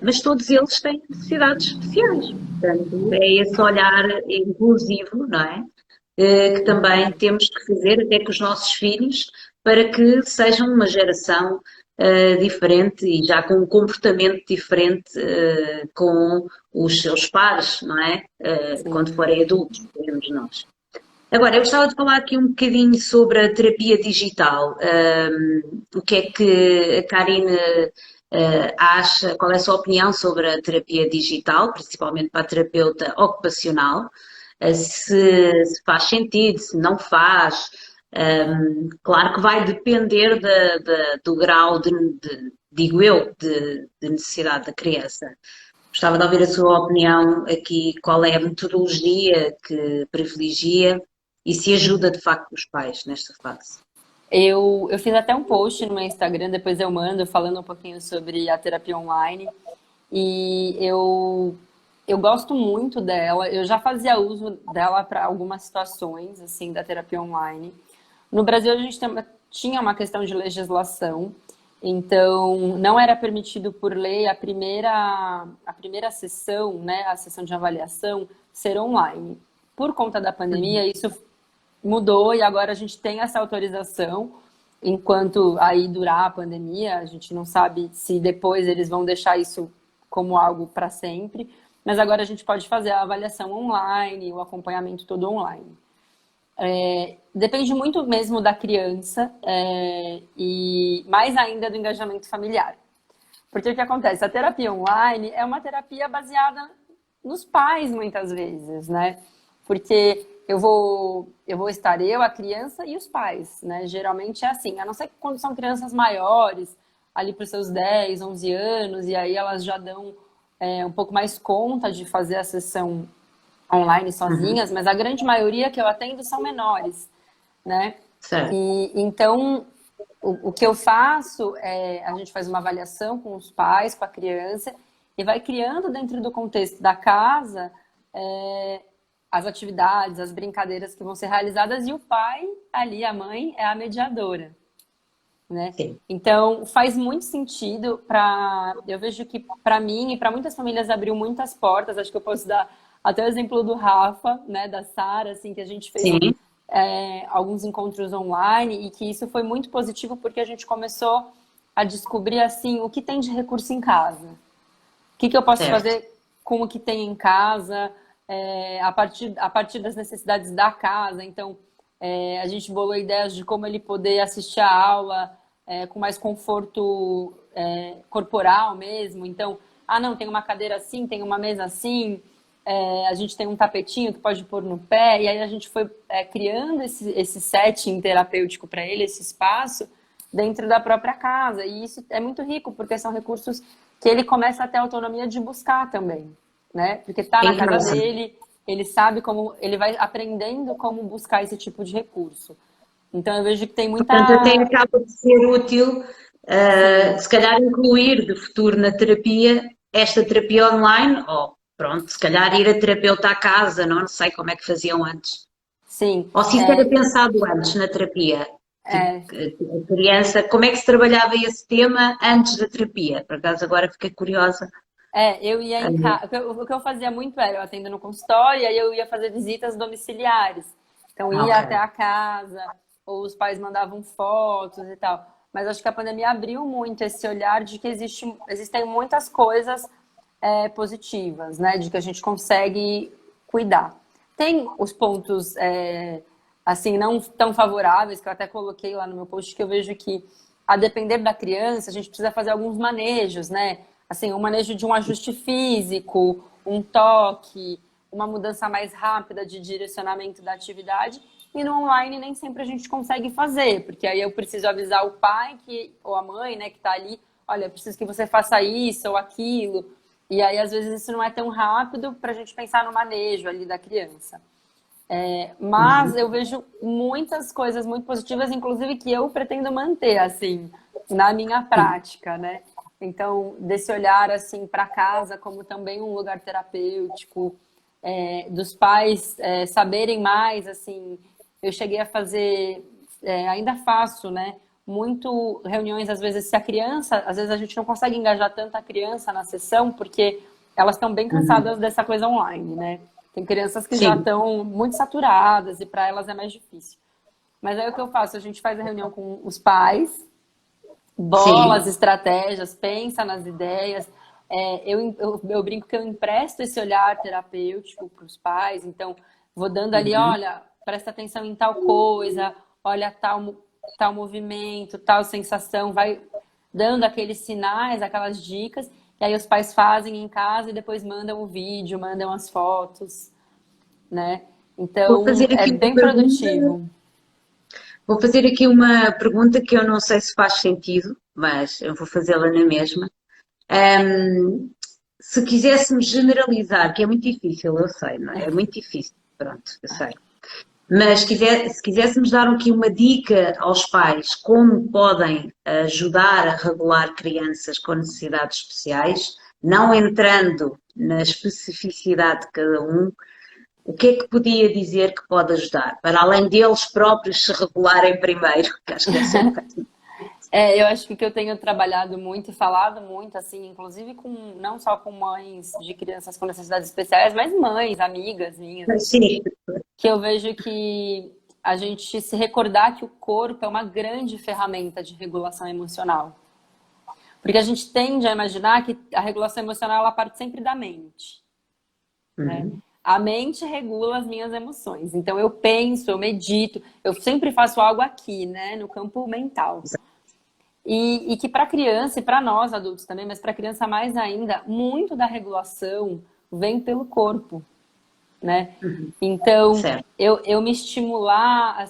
mas todos eles têm necessidades especiais. Portanto, é esse olhar inclusivo, não é? Que também temos que fazer até com os nossos filhos para que sejam uma geração diferente e já com um comportamento diferente com os seus pares, não é? Quando Sim. forem adultos, seremos nós. Agora, eu gostava de falar aqui um bocadinho sobre a terapia digital. O que é que a Karine acha, qual é a sua opinião sobre a terapia digital, principalmente para a terapeuta ocupacional? Se faz sentido, se não faz. Claro que vai depender do grau digo eu, de necessidade da criança. Gostava de ouvir a sua opinião aqui, qual é a metodologia que privilegia e se ajuda de facto os pais nesta fase. Eu fiz até um post no meu Instagram, depois eu mando, falando um pouquinho sobre a terapia online. E eu gosto muito dela. Eu já fazia uso dela para algumas situações, assim, da terapia online. No Brasil, a gente tinha uma questão de legislação. Então, não era permitido por lei a primeira sessão, né, a sessão de avaliação, ser online. Por conta da pandemia, isso mudou e agora a gente tem essa autorização. Enquanto aí durar a pandemia, a gente não sabe se depois eles vão deixar isso como algo para sempre, mas agora a gente pode fazer a avaliação online, o acompanhamento todo online. Depende muito mesmo da criança e mais ainda do engajamento familiar. Porque o que acontece? A terapia online é uma terapia baseada nos pais muitas vezes, né? Porque eu vou estar eu, a criança e os pais, né? Geralmente é assim, a não ser que quando são crianças maiores, ali para os seus 10, 11 anos, e aí elas já dão um pouco mais conta de fazer a sessão online Uhum. sozinhas, mas a grande maioria que eu atendo são menores, né? Certo. E então o que eu faço é a gente faz uma avaliação com os pais, com a criança, e vai criando dentro do contexto da casa é, as atividades, as brincadeiras que vão ser realizadas, e o pai, ali, a mãe, é a mediadora, né? Sim. Então, faz muito sentido para. Eu vejo que para mim e para muitas famílias abriu muitas portas. Acho que eu posso dar até o exemplo do Rafa, né, da Sara, assim, que a gente fez Sim. alguns encontros online e que isso foi muito positivo porque a gente começou a descobrir assim o que tem de recurso em casa, o que eu posso Certo. fazer com o que tem em casa, a partir das necessidades da casa. Então, a gente bolou ideias de como ele poder assistir a aula com mais conforto corporal mesmo. Então, ah, não, tem uma cadeira assim, tem uma mesa assim, a gente tem um tapetinho que pode pôr no pé, e aí a gente foi criando esse setting terapêutico para ele, esse espaço, dentro da própria casa. E isso é muito rico, porque são recursos que ele começa a ter autonomia de buscar também, né? Porque tá na Em casa casa. dele, ele sabe como, ele vai aprendendo como buscar esse tipo de recurso. Então eu vejo que tem Portanto, até muita, acaba de ser útil, sim, se calhar, incluir de futuro na terapia esta terapia online, ou pronto, se calhar ir a terapeuta à casa, não sei como é que faziam antes. sim, Ou se isso era pensado antes na terapia. Tipo, é, a criança, como é que se trabalhava esse tema antes da terapia? Por acaso agora fiquei curiosa. eu ia em casa. O que eu fazia muito era eu atendo no consultório e aí eu ia fazer visitas domiciliares. Então ia até Ok. a casa, ou os pais mandavam fotos e tal. Mas acho que a pandemia abriu muito esse olhar de que existem muitas coisas positivas, né? De que a gente consegue cuidar. Tem os pontos assim não tão favoráveis que eu até coloquei lá no meu post, que eu vejo que a depender da criança a gente precisa fazer alguns manejos, né? Assim, um manejo de um ajuste físico, um toque, uma mudança mais rápida de direcionamento da atividade. E no online nem sempre a gente consegue fazer, porque aí eu preciso avisar o pai que, ou a mãe, né, que está ali, olha, eu preciso que você faça isso ou aquilo. E aí, às vezes, isso não é tão rápido para a gente pensar no manejo ali da criança. Mas Uhum. eu vejo muitas coisas muito positivas, inclusive que eu pretendo manter, assim, na minha prática, né? Então, desse olhar, assim, para casa como também um lugar terapêutico, dos pais saberem mais, assim, eu cheguei a fazer, ainda faço, né? Muito reuniões, às vezes, se a criança, às vezes a gente não consegue engajar tanto a criança na sessão, porque elas estão bem Uhum. cansadas dessa coisa online, né? Tem crianças que já Sim, estão muito saturadas e para elas é mais difícil. Mas aí o que eu faço? A gente faz a reunião com os pais, bola as sim. estratégias, pensa nas ideias. Eu brinco que eu empresto esse olhar terapêutico para os pais, então vou dando ali, Uhum. olha, presta atenção em tal coisa, olha tal movimento, tal sensação, vai dando aqueles sinais, aquelas dicas, e aí os pais fazem em casa e depois mandam o vídeo, mandam as fotos, né? Vou Então, fazer é aqui uma bem pergunta. produtivo. Vou fazer aqui uma pergunta que eu não sei se faz sentido, mas eu vou fazê-la na mesma. Ahm, Se quiséssemos generalizar, que é muito difícil, eu sei, não é? É muito difícil, pronto, eu sei. Mas se quiséssemos dar aqui uma dica aos pais como podem ajudar a regular crianças com necessidades especiais, não entrando na especificidade de cada um, o que é que podia dizer que pode ajudar? Para além deles próprios se regularem primeiro, que acho que deve ser um bocado. Eu acho que o que eu tenho trabalhado muito e falado muito, assim, inclusive com não só com mães de crianças com necessidades especiais, mas mães, amigas minhas, assim, Sim. que eu vejo que a gente se recordar que o corpo é uma grande ferramenta de regulação emocional. Porque a gente tende a imaginar que a regulação emocional ela parte sempre da mente, né? Uhum. A mente regula as minhas emoções. Então eu penso, eu medito, eu sempre faço algo aqui, né, no campo mental. Que para criança e para nós adultos também, mas para criança mais ainda, muito da regulação, vem pelo corpo, né? Uhum. Então, Certo. eu me estimular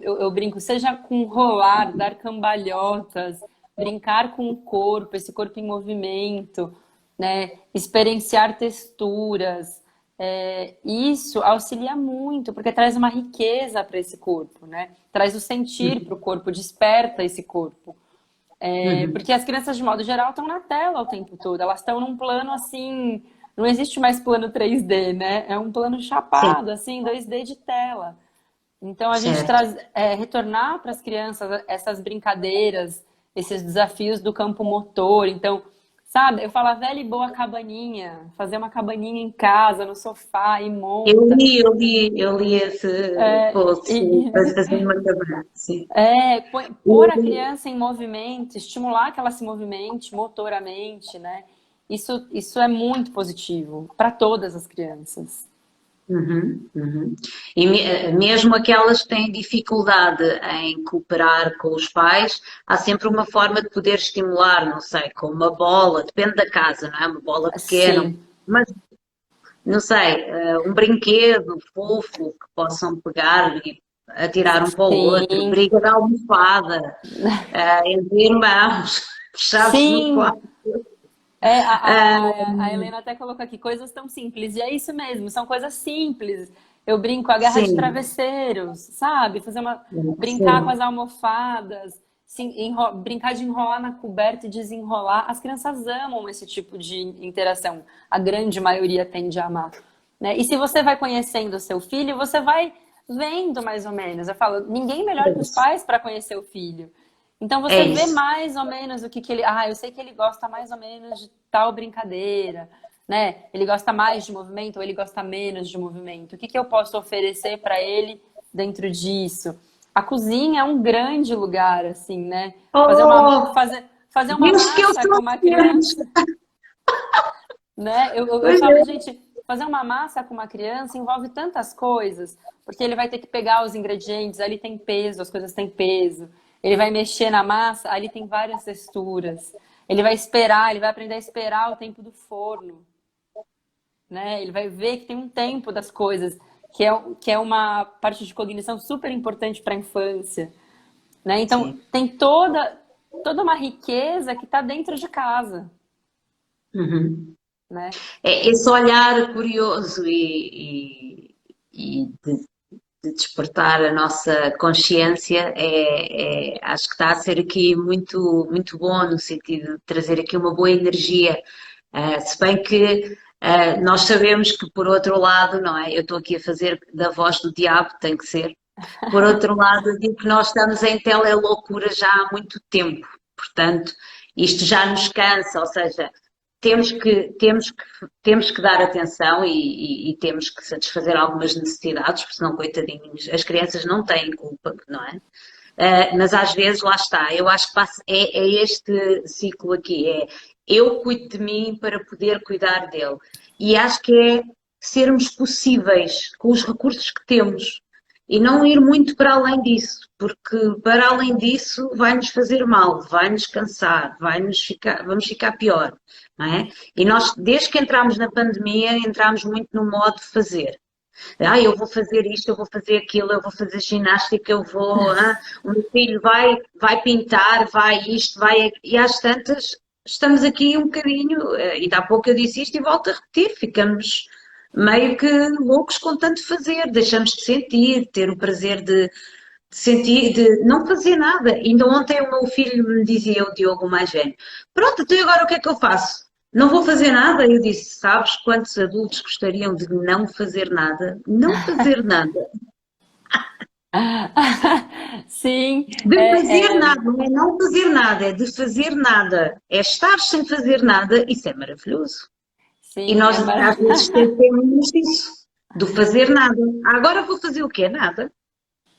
eu brinco, seja com rolar, dar cambalhotas, brincar com o corpo, esse corpo em movimento, né? Experienciar texturas. Isso auxilia muito, porque traz uma riqueza para esse corpo, né? Traz o sentir para o Uhum. corpo, desperta esse corpo. Uhum. Porque as crianças, de modo geral, estão na tela o tempo todo. Elas estão num plano assim. Não existe mais plano 3D, né? É um plano Sim, chapado, assim, 2D de tela. Então, a gente certo. traz, retornar para as crianças essas brincadeiras, esses desafios do campo motor. Então, sabe, eu falo a velha e boa cabaninha, fazer uma cabaninha em casa, no sofá e monta. Eu li esse post E, para fazer uma cabana, sim. pôr a criança em movimento, estimular que ela se movimente motoramente, né? Isso é muito positivo para todas as crianças. Uhum, uhum. E mesmo aquelas que têm dificuldade em cooperar com os pais, há sempre uma forma de poder estimular, não sei, com uma bola, depende da casa, não é? Uma bola pequena, Sim, mas não sei, um brinquedo fofo que possam pegar e atirar um para o outro, sim, briga de almofada, entre irmãos, fechados no sim. quarto. A Helena até colocou aqui coisas tão simples, e é isso mesmo, são coisas simples. Eu brinco, a guerra de Sim, travesseiros, sabe? Brincar com sim, as almofadas, brincar de enrolar na coberta e desenrolar. As crianças amam esse tipo de interação. A grande maioria tende a amar, né? E se você vai conhecendo o seu filho, você vai vendo mais ou menos. Eu falo, ninguém melhor é que os isso. pais para conhecer o filho. Então É você vê isso. mais ou menos o que ele. Ah, eu sei que ele gosta mais ou menos de tal brincadeira, né? Ele gosta mais de movimento ou ele gosta menos de movimento. O que que eu posso oferecer para ele dentro disso? A cozinha é um grande lugar, assim, né? Oh, Fazer uma Deus que eu massa sou com uma criança, ciente. né? Eu Pois falo, é. gente, fazer uma massa com uma criança envolve tantas coisas, porque ele vai ter que pegar os ingredientes, ali tem peso, as coisas têm peso. Ele vai mexer na massa, ali tem várias texturas. Ele vai esperar, ele vai aprender a esperar o tempo do forno, né? Ele vai ver que tem um tempo das coisas, que é uma parte de cognição super importante para a infância, né? Então, Sim. tem toda uma riqueza que está dentro de casa, Uhum. né? Esse olhar curioso e de despertar a nossa consciência acho que está a ser aqui muito, muito bom no sentido de trazer aqui uma boa energia. Se bem que nós sabemos que por outro lado, não é? Eu estou aqui a fazer da voz do diabo, tem que ser. Por outro lado, eu digo que nós estamos em teleloucura já há muito tempo, portanto, isto já nos cansa, ou seja, temos que dar atenção e temos que satisfazer algumas necessidades, porque senão, coitadinhos, as crianças não têm culpa, não é? Mas às vezes, lá está, eu acho que é este ciclo aqui, eu cuido de mim para poder cuidar dele. E acho que é sermos possíveis com os recursos que temos e não ir muito para além disso, porque para além disso vai-nos fazer mal, vai-nos cansar, vamos ficar pior, não é? E nós, desde que entramos na pandemia, entramos muito no modo de fazer. Eu vou fazer isto, eu vou fazer aquilo, eu vou fazer ginástica, o meu filho vai pintar, vai isto, vai. E às tantas, estamos aqui um bocadinho, e há pouco eu disse isto e volto a repetir, ficamos meio que loucos com tanto fazer, deixamos de sentir, ter o prazer de sentir, de não fazer nada. Ainda ontem o meu filho me dizia, o Diogo, o mais velho, pronto, então e agora o que é que eu faço? Não vou fazer nada? Eu disse, sabes quantos adultos gostariam de não fazer nada? Não fazer nada. Sim, De fazer nada, não é não fazer nada, é de fazer nada. É estar sem fazer nada, isso é maravilhoso. E sim, nós às vezes esquecemos disso, do fazer nada. Agora vou fazer o quê? Nada.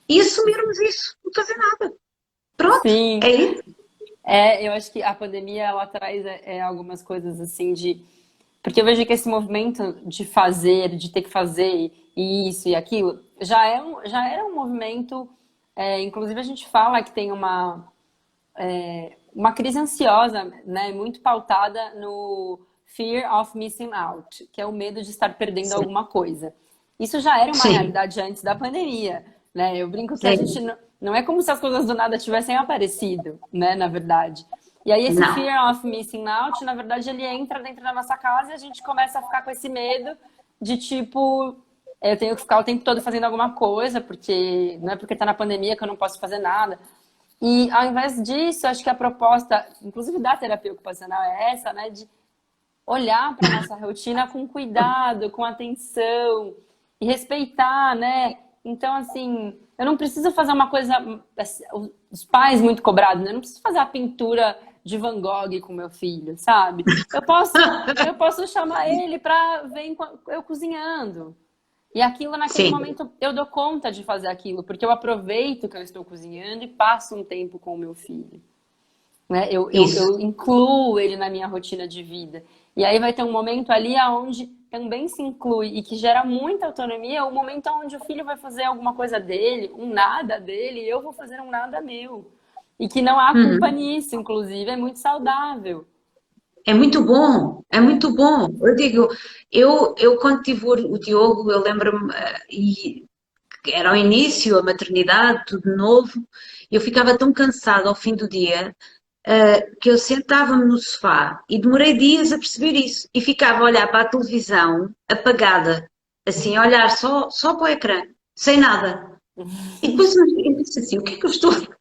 E assumirmos isso, não fazer nada. Pronto, sim. é isso. Eu acho que a pandemia ela traz algumas coisas assim de. Porque eu vejo que esse movimento de fazer, de ter que fazer isso e aquilo, já era um movimento. Inclusive, a gente fala que tem uma crise ansiosa, né, muito pautada no fear of missing out, que é o medo de estar perdendo Sim, alguma coisa. Isso já era uma sim, realidade antes da pandemia, né? Eu brinco que a gente sim. não é como se as coisas do nada tivessem aparecido, né? Na verdade. E aí esse Não. fear of missing out, na verdade, ele entra dentro da nossa casa e a gente começa a ficar com esse medo de tipo, eu tenho que ficar o tempo todo fazendo alguma coisa, porque não é porque tá na pandemia que eu não posso fazer nada. E ao invés disso, acho que a proposta, inclusive da terapia ocupacional, é essa, né? De olhar para nossa rotina com cuidado, com atenção e respeitar, né? Então, assim, eu não preciso fazer uma coisa, os pais muito cobrados, né? Eu não preciso fazer a pintura de Van Gogh com meu filho, sabe? Eu posso chamar ele para ver eu cozinhando. E aquilo, naquele Sim, momento, eu dou conta de fazer aquilo, porque eu aproveito que eu estou cozinhando e passo um tempo com o meu filho, né? isso. Eu incluo ele na minha rotina de vida. E aí vai ter um momento ali aonde também se inclui e que gera muita autonomia, o momento onde o filho vai fazer alguma coisa dele, um nada dele, e eu vou fazer um nada meu. E que não há culpa Uhum. nisso, inclusive, é muito saudável. É muito bom, é muito bom. Eu digo, eu quando tive o Diogo, eu lembro-me, e era o início, a maternidade, tudo novo, eu ficava tão cansada ao fim do dia, que eu sentava-me no sofá e demorei dias a perceber isso. E ficava a olhar para a televisão apagada, assim, a olhar só para o ecrã, sem nada. E depois eu disse assim, o que é que eu estou a fazer?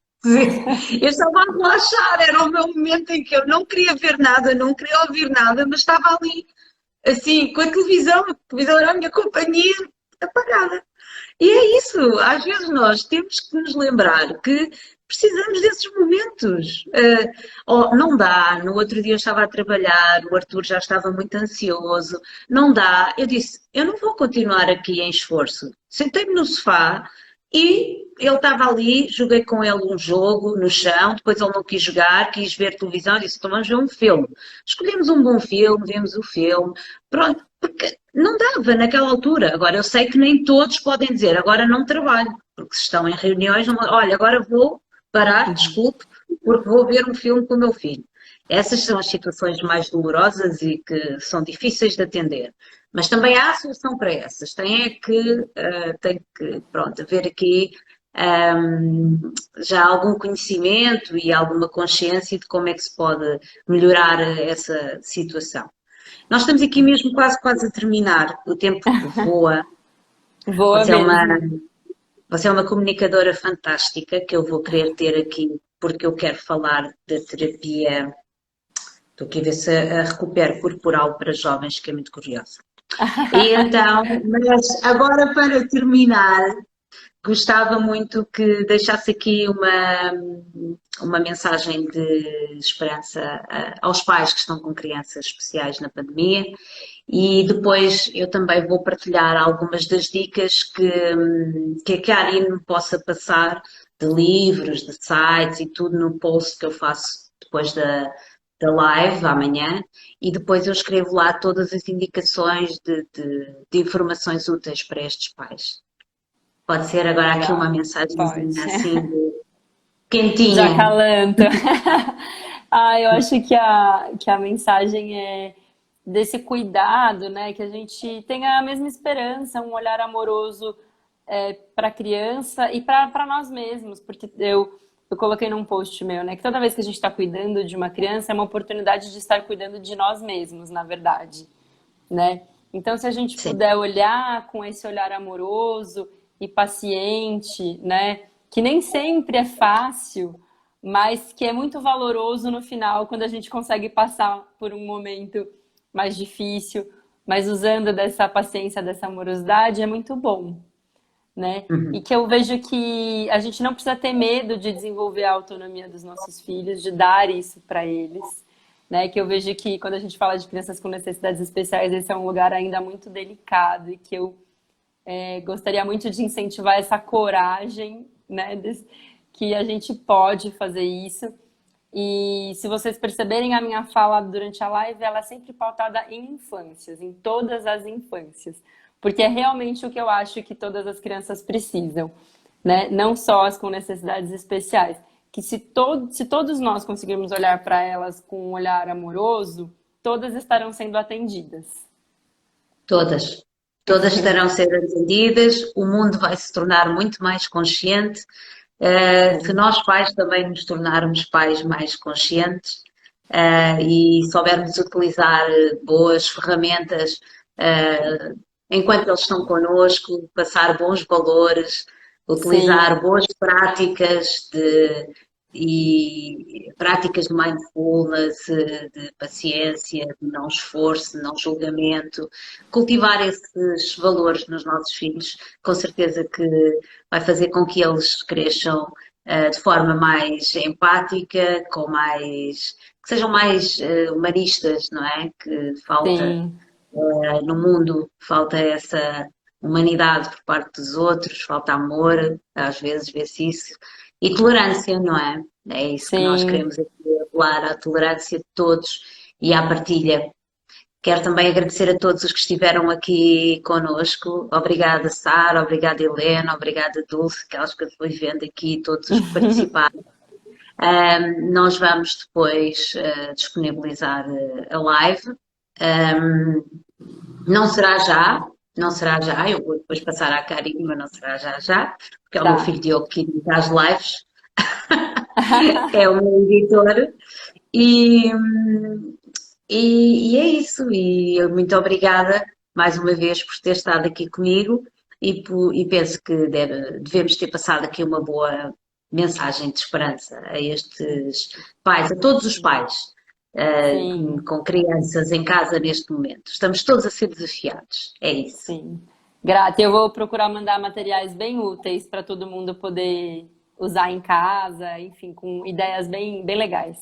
Eu estava a relaxar, era o meu momento em que eu não queria ver nada, não queria ouvir nada, mas estava ali, assim, com a televisão era a minha companhia apagada. E é isso, às vezes nós temos que nos lembrar que precisamos desses momentos. Não dá, no outro dia eu estava a trabalhar, o Arthur já estava muito ansioso, não dá. Eu disse, eu não vou continuar aqui em esforço. Sentei-me no sofá e ele estava ali, joguei com ele um jogo no chão, depois ele não quis jogar, quis ver televisão, eu disse, então vamos ver um filme. Escolhemos um bom filme, vemos o filme, pronto, porque não dava naquela altura. Agora eu sei que nem todos podem dizer agora não trabalho, porque se estão em reuniões, não, olha, agora vou parar, desculpe, porque vou ver um filme com o meu filho. Essas são as situações mais dolorosas e que são difíceis de atender. Mas também há solução para essas. Tem que pronto, haver aqui já algum conhecimento e alguma consciência de como é que se pode melhorar essa situação. Nós estamos aqui mesmo quase a terminar. O tempo voa. Voa Você é uma, mesmo. você é uma comunicadora fantástica que eu vou querer ter aqui porque eu quero falar da terapia. Estou aqui a ver se a recupero corporal para jovens, que é muito curiosa. E então, mas agora para terminar, gostava muito que deixasse aqui uma mensagem de esperança aos pais que estão com crianças especiais na pandemia e depois eu também vou partilhar algumas das dicas que a Arine me possa passar de livros, de sites e tudo no post que eu faço depois da live amanhã e depois eu escrevo lá todas as indicações de informações úteis para estes pais. Pode ser agora aqui uma Legal. mensagenzinha Pode. assim De quentinha. acalanto. Eu acho que a mensagem é desse cuidado, né? Que a gente tenha a mesma esperança, um olhar amoroso para a criança e para nós mesmos, porque eu coloquei num post meu, né? Que toda vez que a gente está cuidando de uma criança é uma oportunidade de estar cuidando de nós mesmos, na verdade, né? Então, se a gente Sim. puder olhar com esse olhar amoroso e paciente, né? Que nem sempre é fácil, mas que é muito valoroso no final quando a gente consegue passar por um momento mais difícil, mas usando dessa paciência, dessa amorosidade, é muito bom, né? E Uhum. que eu vejo que a gente não precisa ter medo de desenvolver a autonomia dos nossos filhos, de dar isso para eles, né? Que eu vejo que quando a gente fala de crianças com necessidades especiais, esse é um lugar ainda muito delicado e que eu gostaria muito de incentivar essa coragem, né? Que a gente pode fazer isso. E se vocês perceberem a minha fala durante a live, ela é sempre pautada em infâncias, em todas as infâncias. Porque é realmente o que eu acho que todas as crianças precisam, né? Não só as com necessidades especiais. Que se todos nós conseguirmos olhar para elas com um olhar amoroso, todas estarão sendo atendidas. Todas. Todas estarão a ser atendidas, o mundo vai se tornar muito mais consciente. Se Sim, nós pais também nos tornarmos pais mais conscientes, e soubermos utilizar boas ferramentas, eh, enquanto eles estão connosco, passar bons valores, utilizar sim, boas práticas e práticas de mindfulness, de paciência, de não esforço, de não julgamento, cultivar esses valores nos nossos filhos, com certeza que vai fazer com que eles cresçam de forma mais empática, com mais, que sejam mais humanistas, não é? Que falta sim, no mundo, falta essa humanidade por parte dos outros, falta amor, às vezes vê-se isso, e tolerância, não é? É isso que nós sim. queremos aqui apelar, à tolerância de todos e à partilha. Quero também agradecer a todos os que estiveram aqui conosco. Obrigada, Sara, obrigada, Helena, obrigada, Dulce, aquelas que eu fui vendo aqui, todos os que participaram. Nós vamos depois disponibilizar a live. Um, não será já, não será já, eu vou depois passar à Karine, mas não será já já, porque é o meu Tá. filho Diogo que edita as lives, é o meu editor. E, e é isso, e muito obrigada mais uma vez por ter estado aqui comigo e penso que devemos ter passado aqui uma boa mensagem de esperança a estes pais, a todos os pais, Sim, com crianças em casa neste momento. Estamos todos a ser desafiados, é isso. sim. Grata, eu vou procurar mandar materiais bem úteis para todo mundo poder usar em casa, enfim, com ideias bem legais.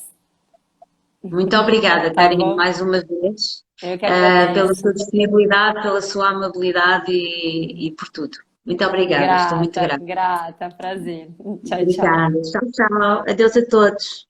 Muito obrigada, Tá Karine, bom? mais uma vez, Eu que pela sua agradeço. disponibilidade, pela sua amabilidade e por tudo. Muito obrigada, estou muito Grata, grata. grata, prazer. Tchau, tchau. Obrigada. Tchau, tchau. Adeus a todos.